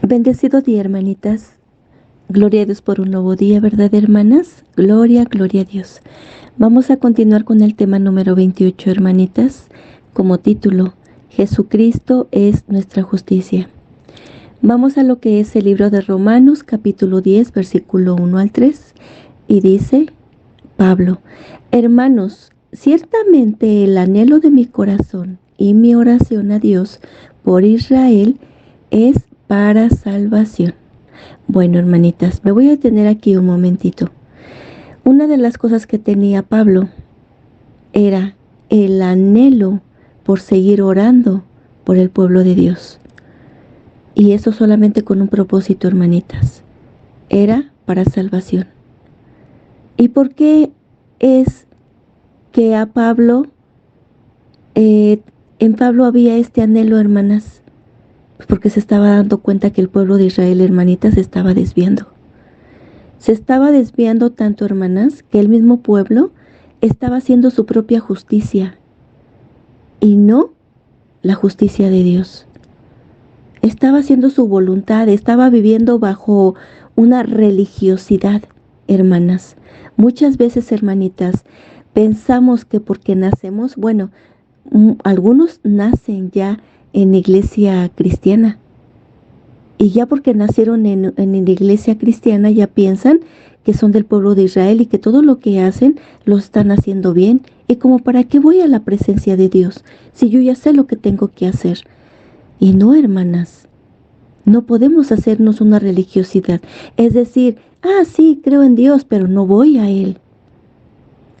Bendecido día, hermanitas. Gloria a Dios por un nuevo día, ¿verdad, hermanas? Gloria, gloria a Dios. Vamos a continuar con el tema número 28, hermanitas, como título, Jesucristo es nuestra justicia. Vamos a lo que es el libro de Romanos, capítulo 10, versículo 1 al 3, y dice Pablo: hermanos, ciertamente el anhelo de mi corazón y mi oración a Dios por Israel es para salvación. Bueno, hermanitas, me voy a detener aquí un momentito. Una de las cosas que tenía Pablo era el anhelo por seguir orando por el pueblo de Dios. Y eso solamente con un propósito, hermanitas. Era para salvación. ¿Y por qué es que a Pablo, en Pablo había este anhelo, hermanas? Pues porque se estaba dando cuenta que el pueblo de Israel, hermanitas, se estaba desviando. Se estaba desviando tanto, hermanas, que el mismo pueblo estaba haciendo su propia justicia y no la justicia de Dios. Estaba haciendo su voluntad, estaba viviendo bajo una religiosidad, hermanas. Muchas veces, hermanitas, pensamos que porque nacemos, bueno, algunos nacen ya en iglesia cristiana. Y ya porque nacieron en la iglesia cristiana, ya piensan que son del pueblo de Israel y que todo lo que hacen lo están haciendo bien. Y como para qué voy a la presencia de Dios si yo ya sé lo que tengo que hacer. Y no, hermanas, no podemos hacernos una religiosidad. Es decir, sí, creo en Dios, pero no voy a Él.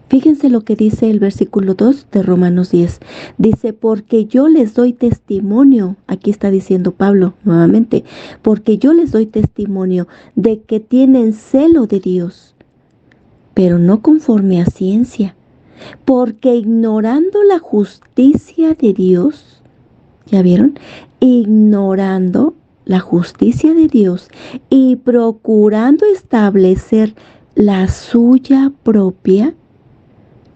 Fíjense lo que dice el versículo 2 de Romanos 10. Dice, porque yo les doy testimonio, aquí está diciendo Pablo nuevamente, porque yo les doy testimonio de que tienen celo de Dios, pero no conforme a ciencia, porque ignorando la justicia de Dios, ¿ya vieron? Ignorando la justicia de Dios y procurando establecer la suya propia,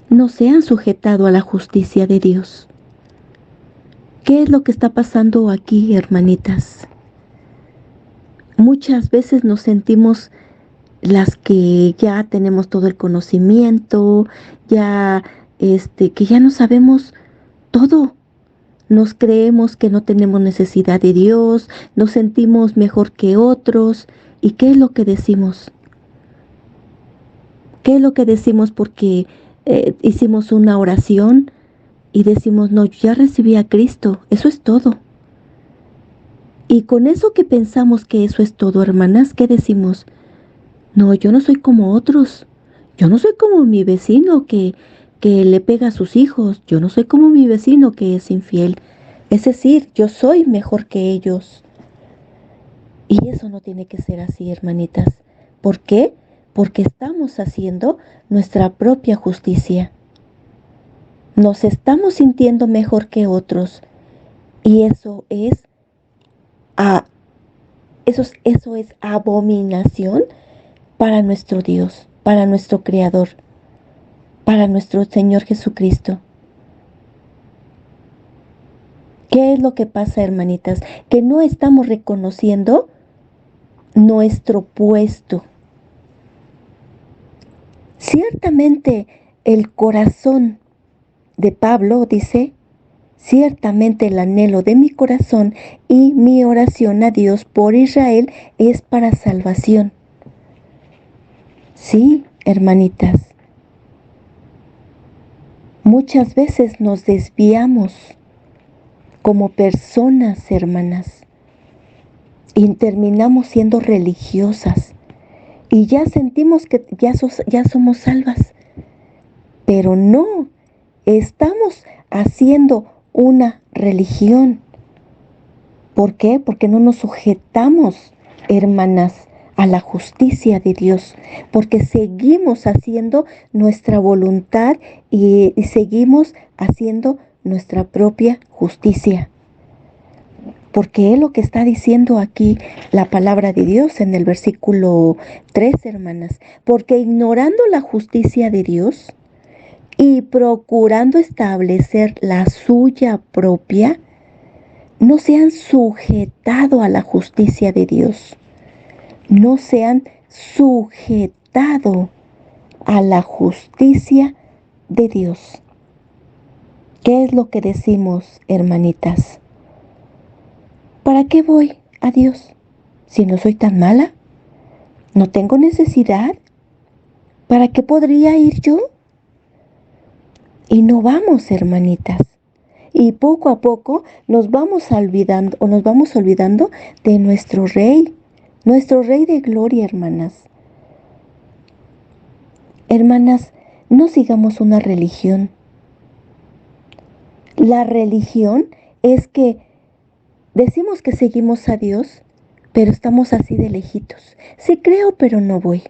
no se han sujetado a la justicia de Dios. ¿Qué es lo que está pasando aquí, hermanitas? Muchas veces nos sentimos las que ya tenemos todo el conocimiento, ya que ya no sabemos todo. Nos creemos que no tenemos necesidad de Dios, nos sentimos mejor que otros. ¿Y qué es lo que decimos? ¿Qué es lo que decimos porque hicimos una oración y decimos, no, yo ya recibí a Cristo, eso es todo? Y con eso que pensamos que eso es todo, hermanas, ¿qué decimos? No, yo no soy como otros. Yo no soy como mi vecino que le pega a sus hijos. Yo no soy como mi vecino que es infiel. Es decir, yo soy mejor que ellos. Y eso no tiene que ser así, hermanitas. ¿Por qué? Porque estamos haciendo nuestra propia justicia. Nos estamos sintiendo mejor que otros. Y eso es abominación para nuestro Dios, para nuestro Creador, para nuestro Señor Jesucristo. ¿Qué es lo que pasa, hermanitas? Que no estamos reconociendo nuestro puesto. Ciertamente el corazón de Pablo dice, ciertamente el anhelo de mi corazón y mi oración a Dios por Israel es para salvación. Sí, hermanitas, muchas veces nos desviamos como personas, hermanas, y terminamos siendo religiosas y ya sentimos que ya somos salvas, pero no, estamos haciendo una religión. ¿Por qué? Porque no nos sujetamos, hermanas, a la justicia de Dios, porque seguimos haciendo nuestra voluntad y seguimos haciendo nuestra propia justicia. Porque es lo que está diciendo aquí la palabra de Dios en el versículo 3, hermanas. Porque ignorando la justicia de Dios y procurando establecer la suya propia, no se han sujetado a la justicia de Dios. No se han sujetado a la justicia de Dios. ¿Qué es lo que decimos, hermanitas? ¿Para qué voy a Dios si no soy tan mala? ¿No tengo necesidad? ¿Para qué podría ir yo? Y no vamos, hermanitas. Y poco a poco nos vamos olvidando de nuestro Rey de gloria, hermanas. Hermanas, no sigamos una religión. La religión es que decimos que seguimos a Dios, pero estamos así de lejitos. Sí creo, pero no voy.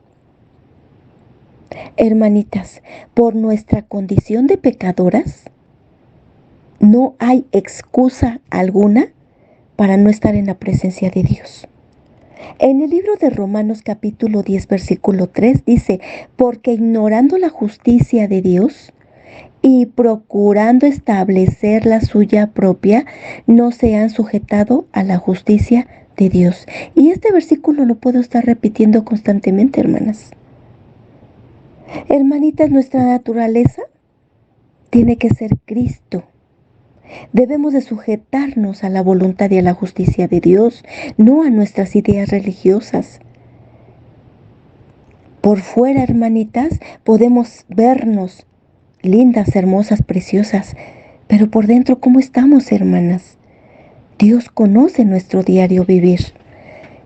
Hermanitas, por nuestra condición de pecadoras, no hay excusa alguna para no estar en la presencia de Dios. En el libro de Romanos capítulo 10, versículo 3 dice, porque ignorando la justicia de Dios y procurando establecer la suya propia, no se han sujetado a la justicia de Dios. Y este versículo lo puedo estar repitiendo constantemente, hermanas. Hermanitas, nuestra naturaleza tiene que ser Cristo. Debemos de sujetarnos a la voluntad y a la justicia de Dios, no a nuestras ideas religiosas. Por fuera, hermanitas, podemos vernos lindas, hermosas, preciosas, pero por dentro, ¿cómo estamos, hermanas? Dios conoce nuestro diario vivir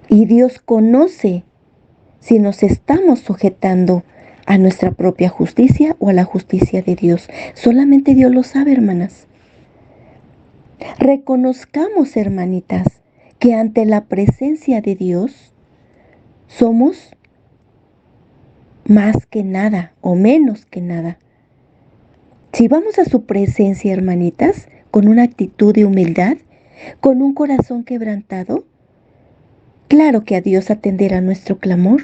y Dios conoce si nos estamos sujetando a nuestra propia justicia o a la justicia de Dios. Solamente Dios lo sabe, hermanas. Reconozcamos, hermanitas, que ante la presencia de Dios somos más que nada o menos que nada. Si vamos a su presencia, hermanitas, con una actitud de humildad, con un corazón quebrantado, claro que a Dios atenderá nuestro clamor.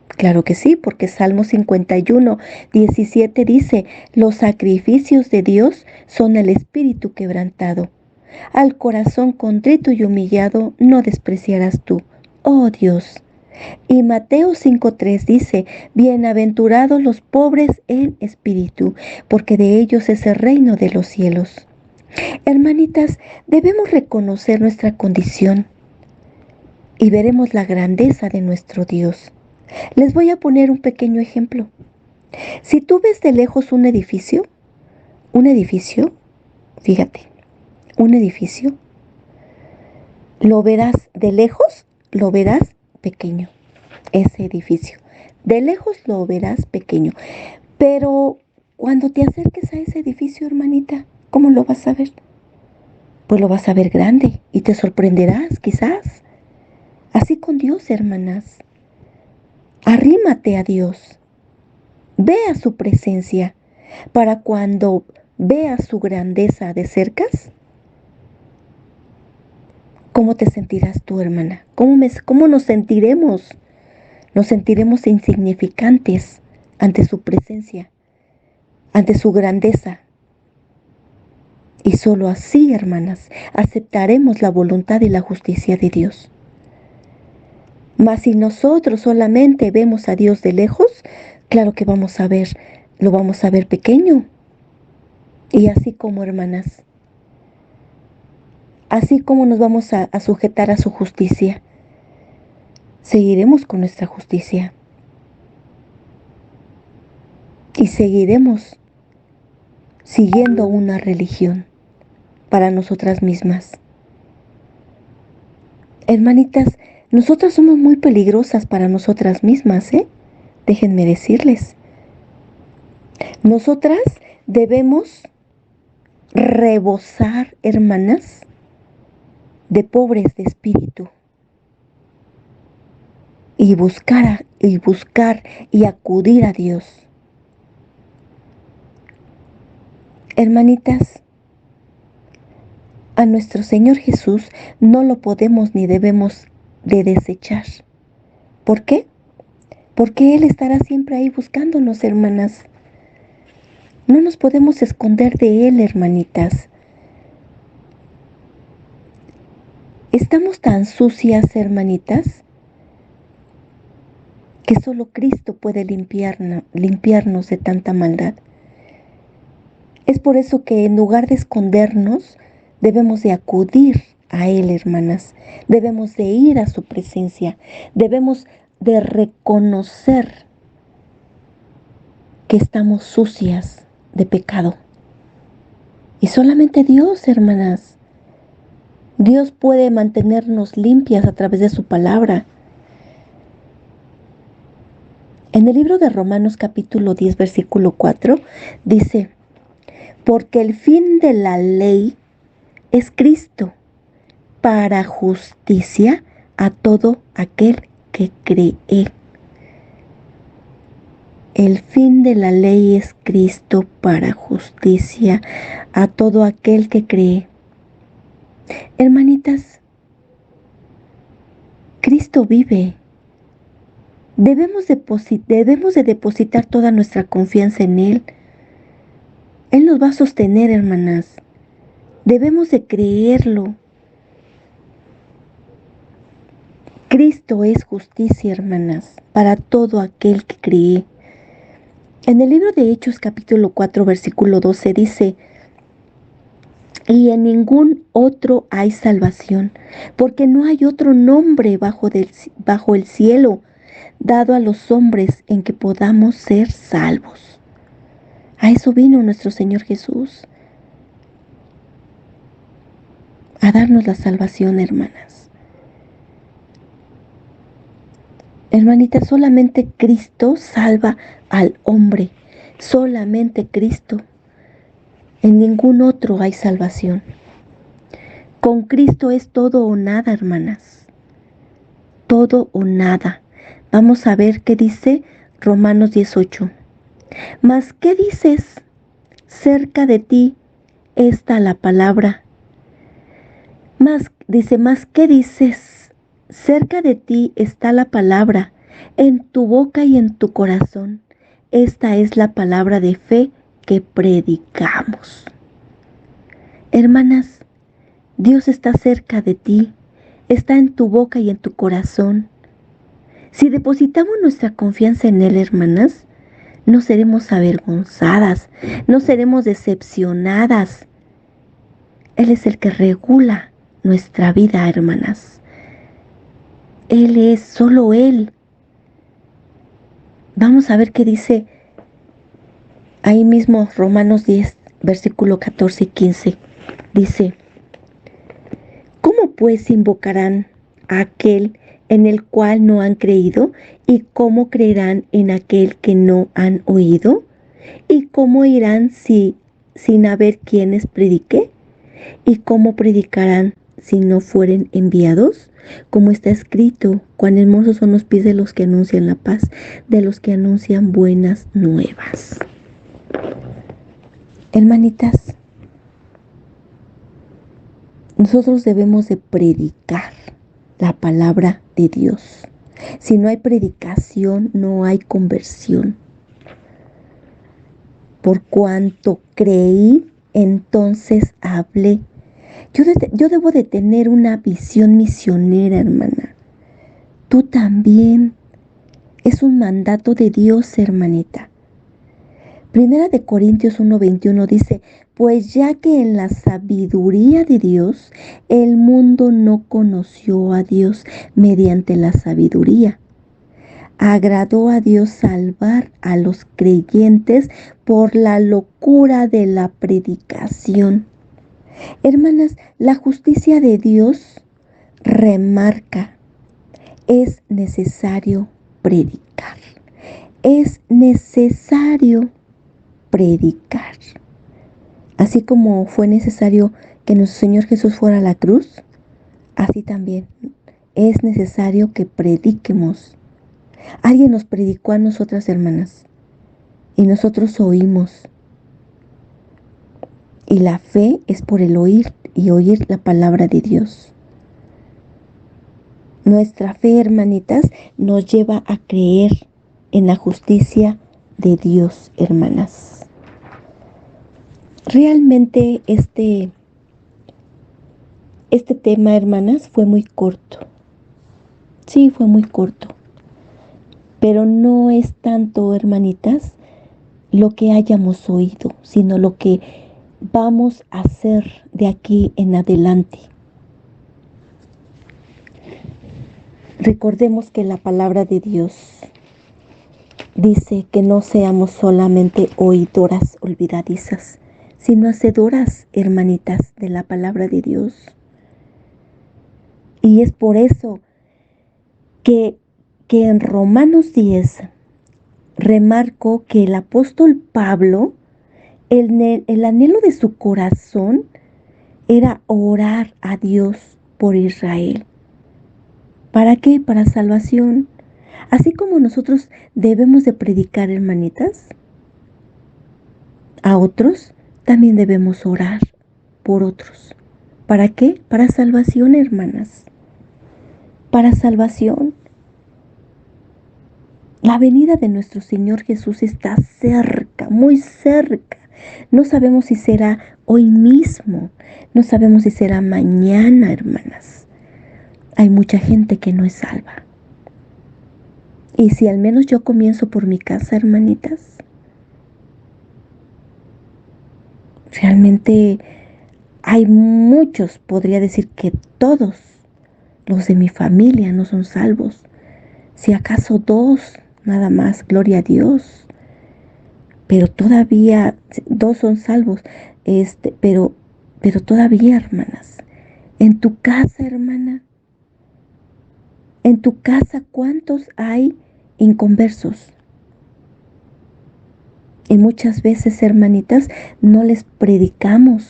Claro que sí, porque Salmo 51, 17 dice, los sacrificios de Dios son el espíritu quebrantado. Al corazón contrito y humillado no despreciarás tú, oh Dios. Y Mateo 5:3 dice, bienaventurados los pobres en espíritu, porque de ellos es el reino de los cielos. Hermanitas, debemos reconocer nuestra condición y veremos la grandeza de nuestro Dios. Les voy a poner un pequeño ejemplo. Si tú ves de lejos un edificio, fíjate, un edificio, lo verás de lejos, lo verás pequeño, ese edificio. De lejos lo verás pequeño. Pero cuando te acerques a ese edificio, hermanita, ¿cómo lo vas a ver? Pues lo vas a ver grande y te sorprenderás, quizás. Así con Dios, hermanas. Arrímate a Dios. Ve a su presencia para cuando veas su grandeza de cercas. ¿Cómo te sentirás tú, hermana? ¿Cómo nos sentiremos? Nos sentiremos insignificantes ante su presencia, ante su grandeza. Y solo así, hermanas, aceptaremos la voluntad y la justicia de Dios. Mas si nosotros solamente vemos a Dios de lejos, claro que lo vamos a ver pequeño. Y así como, hermanas, así como nos vamos a sujetar a su justicia, seguiremos con nuestra justicia. Y seguiremos siguiendo una religión para nosotras mismas. Hermanitas, nosotras somos muy peligrosas para nosotras mismas, ¿eh? Déjenme decirles. Nosotras debemos rebosar, hermanas, de pobres de espíritu y buscar y acudir a Dios. Hermanitas, a nuestro Señor Jesús no lo podemos ni debemos de desechar. ¿Por qué? Porque Él estará siempre ahí buscándonos, hermanas. No nos podemos esconder de Él, hermanitas. Estamos tan sucias, hermanitas, que solo Cristo puede limpiarnos de tanta maldad. Es por eso que en lugar de escondernos, debemos de acudir a Él, hermanas. Debemos de ir a su presencia. Debemos de reconocer que estamos sucias de pecado. Y solamente Dios, hermanas, Dios puede mantenernos limpias a través de su palabra. En el libro de Romanos capítulo 10, versículo 4, dice, porque el fin de la ley es Cristo, para justicia a todo aquel que cree. El fin de la ley es Cristo para justicia a todo aquel que cree. Hermanitas, Cristo vive. Debemos de depositar toda nuestra confianza en Él. Él nos va a sostener, hermanas. Debemos de creerlo. Cristo es justicia, hermanas, para todo aquel que cree. En el libro de Hechos capítulo 4, versículo 12 dice, y en ningún otro hay salvación, porque no hay otro nombre bajo el cielo dado a los hombres en que podamos ser salvos. A eso vino nuestro Señor Jesús, a darnos la salvación, hermanas. Hermanita, solamente Cristo salva al hombre, solamente Cristo. En ningún otro hay salvación. Con Cristo es todo o nada, hermanas. Todo o nada. Vamos a ver qué dice Romanos 18. Mas, ¿qué dices? Cerca de ti está la palabra. Más, ¿qué dices? Cerca de ti está la palabra, en tu boca y en tu corazón. Esta es la palabra de fe que predicamos. Hermanas, Dios está cerca de ti, está en tu boca y en tu corazón. Si depositamos nuestra confianza en Él, hermanas, no seremos avergonzadas, no seremos decepcionadas. Él es el que regula nuestra vida, hermanas. Él es, solo Él. Vamos a ver qué dice ahí mismo Romanos 10, versículo 14 y 15. Dice, ¿cómo pues invocarán a aquel en el cual no han creído? ¿Y cómo creerán en aquel que no han oído? ¿Y cómo irán sin haber quienes predique? ¿Y cómo predicarán si no fueren enviados? Como está escrito, cuán hermosos son los pies de los que anuncian la paz, de los que anuncian buenas nuevas. Hermanitas, nosotros debemos de predicar la palabra de Dios. Si no hay predicación, no hay conversión. Por cuanto creí, entonces hablé. Yo debo de tener una visión misionera, hermana. Tú también. Es un mandato de Dios, hermanita. Primera de Corintios 1:21 dice, pues ya que en la sabiduría de Dios, el mundo no conoció a Dios mediante la sabiduría. Agradó a Dios salvar a los creyentes por la locura de la predicación. Hermanas, la justicia de Dios remarca, es necesario predicar. Es necesario predicar. Así como fue necesario que nuestro Señor Jesús fuera a la cruz, así también es necesario que prediquemos. Alguien nos predicó a nosotras, hermanas, y nosotros oímos. Y la fe es por el oír y oír la palabra de Dios. Nuestra fe, hermanitas, nos lleva a creer en la justicia de Dios, hermanas. Realmente este Este tema, hermanas, fue muy corto. Sí, fue muy corto. Pero no es tanto, hermanitas, lo que hayamos oído, sino lo que vamos a hacer de aquí en adelante. Recordemos que la palabra de Dios dice que no seamos solamente oidoras olvidadizas, sino hacedoras, hermanitas, de la palabra de Dios. Y es por eso que, en Romanos 10 remarco que el apóstol Pablo, el anhelo de su corazón era orar a Dios por Israel. ¿Para qué? Para salvación. Así como nosotros debemos de predicar, hermanitas, a otros, también debemos orar por otros. ¿Para qué? Para salvación, hermanas. Para salvación. La venida de nuestro Señor Jesús está cerca, muy cerca. No sabemos si será hoy mismo, no sabemos si será mañana, hermanas. Hay mucha gente que no es salva. Y si al menos yo comienzo por mi casa, hermanitas, realmente hay muchos, podría decir que todos los de mi familia no son salvos. Si acaso dos, nada más, gloria a Dios. Pero todavía, dos son salvos, pero todavía, hermanas, en tu casa, hermana, en tu casa, ¿cuántos hay inconversos? Y muchas veces, hermanitas, no les predicamos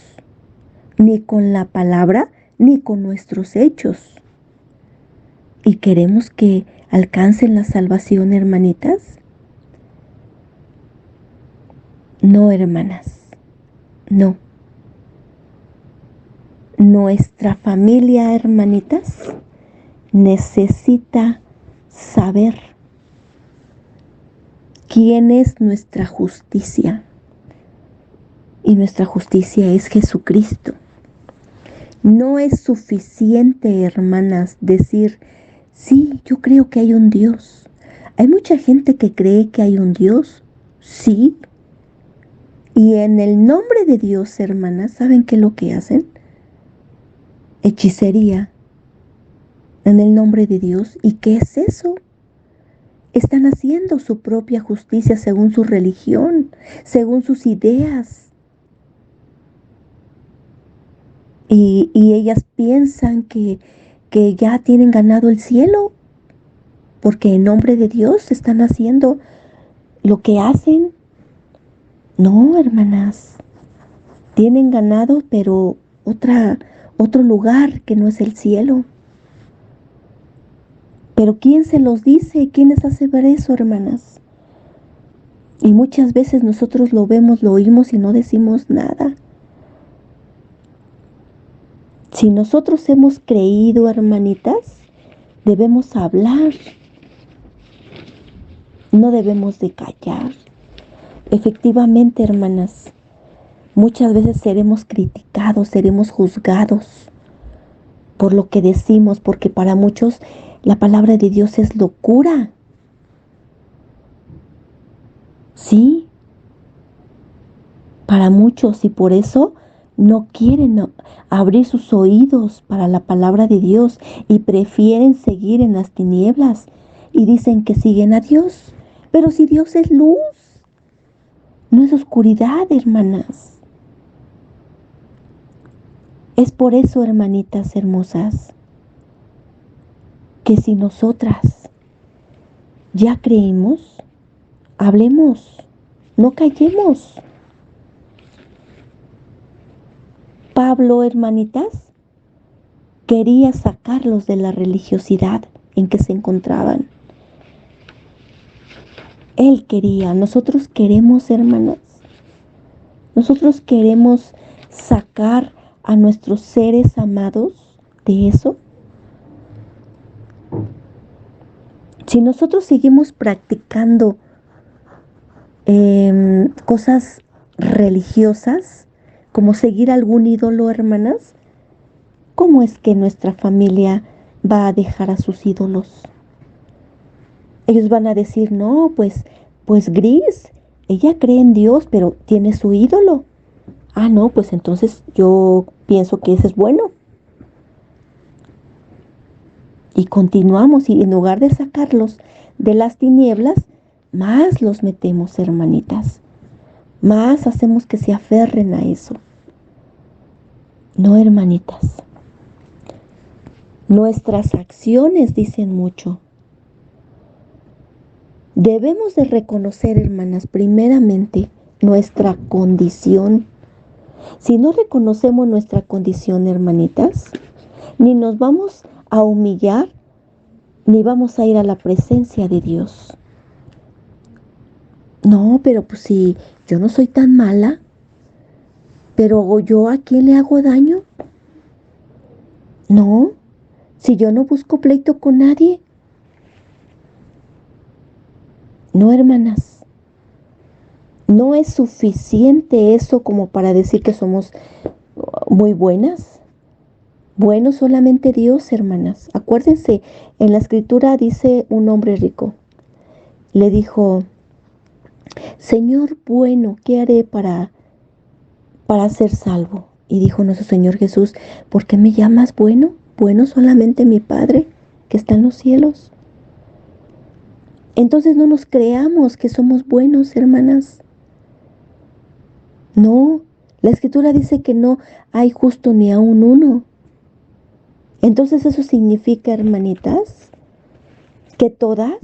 ni con la palabra ni con nuestros hechos. Y queremos que alcancen la salvación, hermanitas. No, hermanas, no. Nuestra familia, hermanitas, necesita saber quién es nuestra justicia. Y nuestra justicia es Jesucristo. No es suficiente, hermanas, decir, sí, yo creo que hay un Dios. Hay mucha gente que cree que hay un Dios, sí. Y en el nombre de Dios, hermanas, ¿saben qué es lo que hacen? Hechicería en el nombre de Dios. ¿Y qué es eso? Están haciendo su propia justicia según su religión, según sus ideas. Y ellas piensan que ya tienen ganado el cielo, porque en nombre de Dios están haciendo lo que hacen. No, hermanas, tienen ganado, pero otro lugar que no es el cielo. Pero ¿quién se los dice? ¿Quién les hace ver eso, hermanas? Y muchas veces nosotros lo vemos, lo oímos y no decimos nada. Si nosotros hemos creído, hermanitas, debemos hablar. No debemos de callar. Efectivamente, hermanas, muchas veces seremos criticados, seremos juzgados por lo que decimos, porque para muchos la palabra de Dios es locura. Sí, para muchos, y por eso no quieren abrir sus oídos para la palabra de Dios y prefieren seguir en las tinieblas y dicen que siguen a Dios. Pero si Dios es luz, no es oscuridad, hermanas. Es por eso, hermanitas hermosas, que si nosotras ya creímos, hablemos, no callemos. Pablo, hermanitas, quería sacarlos de la religiosidad en que se encontraban. Él quería, nosotros queremos, hermanas, nosotros queremos sacar a nuestros seres amados de eso. Si nosotros seguimos practicando cosas religiosas, como seguir algún ídolo, hermanas, ¿cómo es que nuestra familia va a dejar a sus ídolos? Ellos van a decir, no, pues Gris, ella cree en Dios, pero tiene su ídolo. Ah, no, pues entonces yo pienso que ese es bueno. Y continuamos, y en lugar de sacarlos de las tinieblas, más los metemos, hermanitas. Más hacemos que se aferren a eso. No, hermanitas. Nuestras acciones dicen mucho. Debemos de reconocer, hermanas, primeramente nuestra condición. Si no reconocemos nuestra condición, hermanitas, ni nos vamos a humillar, ni vamos a ir a la presencia de Dios. No, pero pues si yo no soy tan mala, pero yo ¿a quién le hago daño? No, si yo no busco pleito con nadie. No, hermanas, no es suficiente eso como para decir que somos muy buenas. Bueno, solamente Dios, hermanas. Acuérdense, en la escritura dice un hombre rico. Le dijo, Señor bueno, ¿qué haré para ser salvo? Y dijo nuestro Señor Jesús, ¿por qué me llamas bueno? Bueno solamente mi Padre que está en los cielos. Entonces no nos creamos que somos buenos, hermanas. No, la escritura dice que no hay justo ni aun uno. Entonces eso significa, hermanitas, que todas,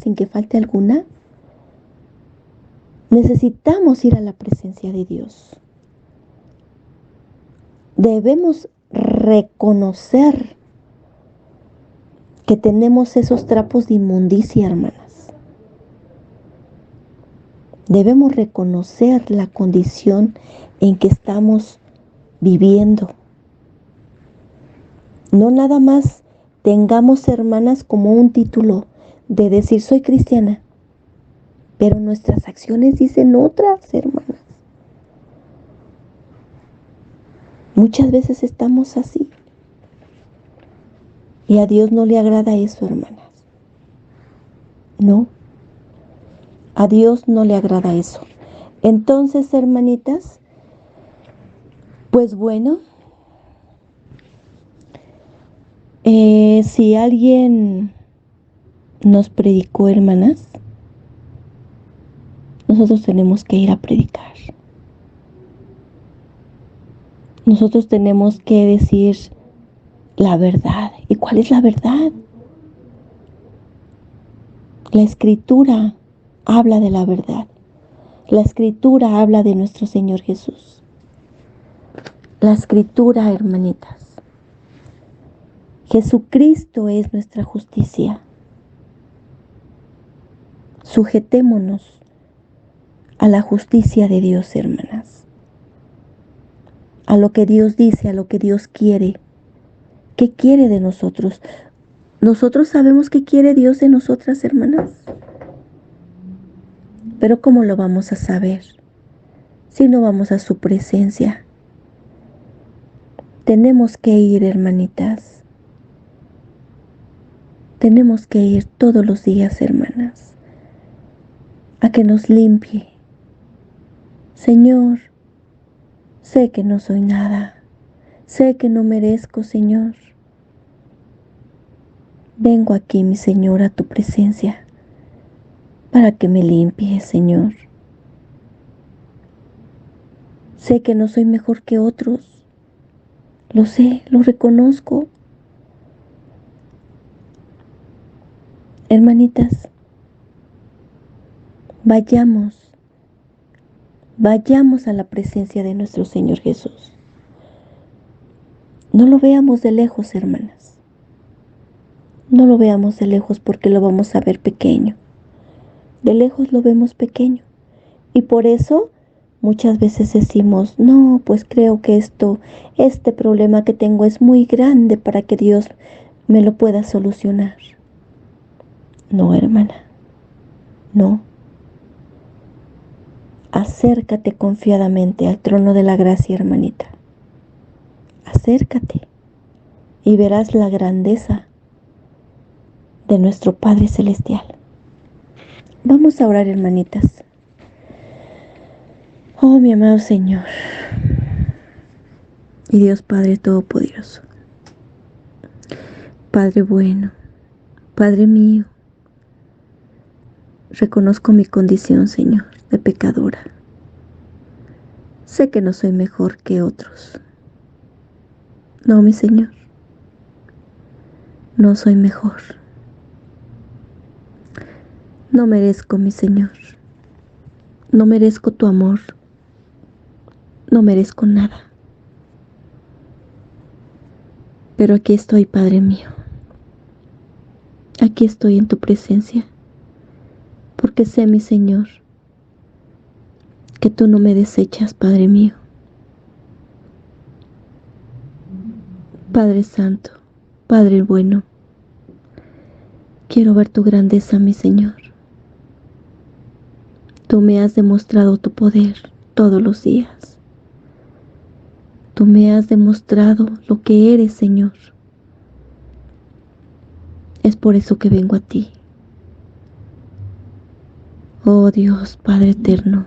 sin que falte alguna, necesitamos ir a la presencia de Dios. Debemos reconocer que tenemos esos trapos de inmundicia, hermanas. Debemos reconocer la condición en que estamos viviendo. No nada más tengamos, hermanas, como un título de decir soy cristiana, pero nuestras acciones dicen otras, hermanas. Muchas veces estamos así. Y a Dios no le agrada eso, hermanas. No, a Dios no le agrada eso. Entonces, hermanitas, pues bueno, si alguien nos predicó, hermanas, nosotros tenemos que ir a predicar. Nosotros tenemos que decir la verdad. ¿Y cuál es la verdad? La escritura habla de la verdad. La escritura habla de nuestro Señor Jesús. La escritura, hermanitas. Jesucristo es nuestra justicia. Sujetémonos a la justicia de Dios, hermanas. A lo que Dios dice, a lo que Dios quiere. ¿Qué quiere de nosotros? Nosotros sabemos qué quiere Dios de nosotras, hermanas. Pero ¿cómo lo vamos a saber si no vamos a su presencia? Tenemos que ir, hermanitas. Tenemos que ir todos los días, hermanas, a que nos limpie. Señor, sé que no soy nada. Sé que no merezco, Señor. Vengo aquí, mi Señor, a tu presencia, para que me limpies, Señor. Sé que no soy mejor que otros. Lo sé, lo reconozco. Hermanitas, vayamos a la presencia de nuestro Señor Jesús. No lo veamos de lejos, hermanas. No lo veamos de lejos porque lo vamos a ver pequeño. De lejos lo vemos pequeño. Y por eso muchas veces decimos, no, pues creo que este problema que tengo es muy grande para que Dios me lo pueda solucionar. No, hermana, no. Acércate confiadamente al trono de la gracia, hermanita. acércate y verás la grandeza de nuestro Padre Celestial. Vamos a orar, hermanitas. Oh, mi amado Señor y Dios Padre Todopoderoso, Padre bueno, Padre mío, reconozco mi condición, Señor, de pecadora. Sé que no soy mejor que otros. No, mi Señor, no soy mejor. No merezco, mi Señor. No merezco tu amor. No merezco nada. Pero aquí estoy, Padre mío. Aquí estoy en tu presencia. Porque sé, mi Señor, que tú no me desechas, Padre mío. Padre Santo, Padre bueno, quiero ver tu grandeza, mi Señor. Tú me has demostrado tu poder todos los días. Tú me has demostrado lo que eres, Señor. Es por eso que vengo a ti. Oh Dios, Padre eterno,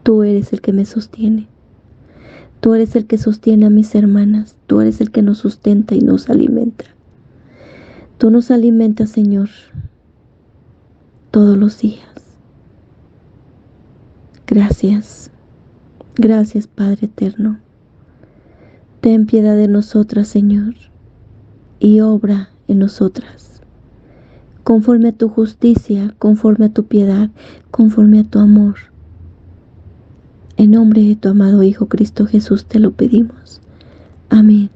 tú eres el que me sostiene. Tú eres el que sostiene a mis hermanas. Tú eres el que nos sustenta y nos alimenta. Tú nos alimentas, Señor, todos los días. Gracias. Gracias, Padre eterno. Ten piedad de nosotras, Señor, y obra en nosotras, conforme a tu justicia, conforme a tu piedad, conforme a tu amor. En nombre de tu amado Hijo Cristo Jesús te lo pedimos. Amén.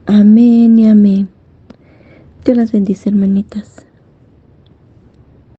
Amén y amén. Dios las bendice, hermanitas.